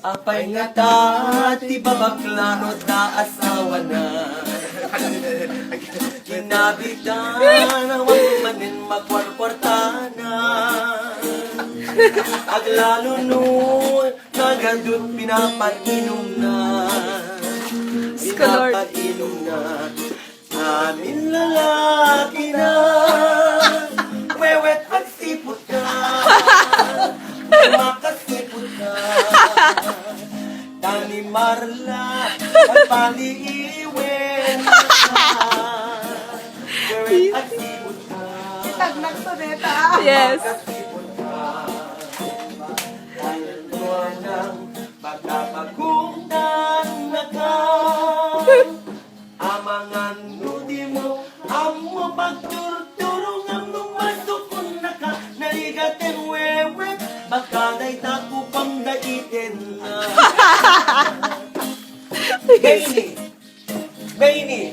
Apay nga ta, ti babaklanot na asawa na. Kinabitan, awang manin magkwarkwartana. Aglalo nun, nagadot pinapainom na. Pinapainom na. Amin lalaki na. Wewet at sipot ka. Makasipot ka. Dani Marla at paliiwen ka. Wewet at sipot ka. Itagnak to neta. Yes. Makasipot ka. Dahil doon ng pagkapagungtan na ka. Amangan nudi mo, amo pagturturong among masukon na ka. Naligatin wewet, baka na'y taku pang daitin na. Maini,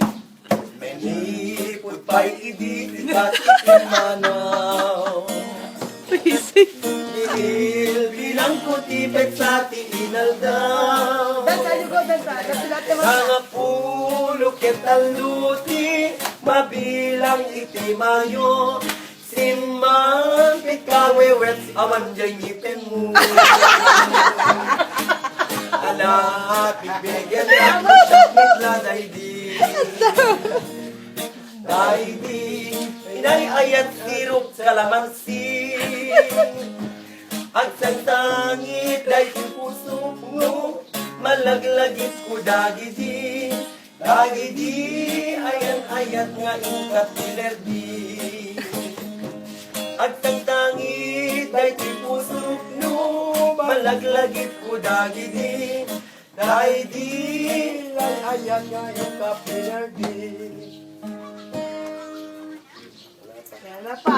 put pa'y idit, ikatin manaw. Dihil bilang kutipet sa tinal daw. Dansa, you go, dansa. Kasi lahat naman. Mga pulo ketaluti, mabilang itimayo. Simang pikawewet, awan dyan ngipin mo. Ala, bibigyan lang ng sakit na daigdig. Daigdig, inayayat sirup sa kalamansi. At sa tangit ay puso mo, malaglagit ko dagidi. Dagidi, ayan-ayat nga ingkat nilerdi. At sa tangit ay puso mo, malaglagit ko dagidi. Dagidi, ayan nga ingkat nilerdi. Yan na pa.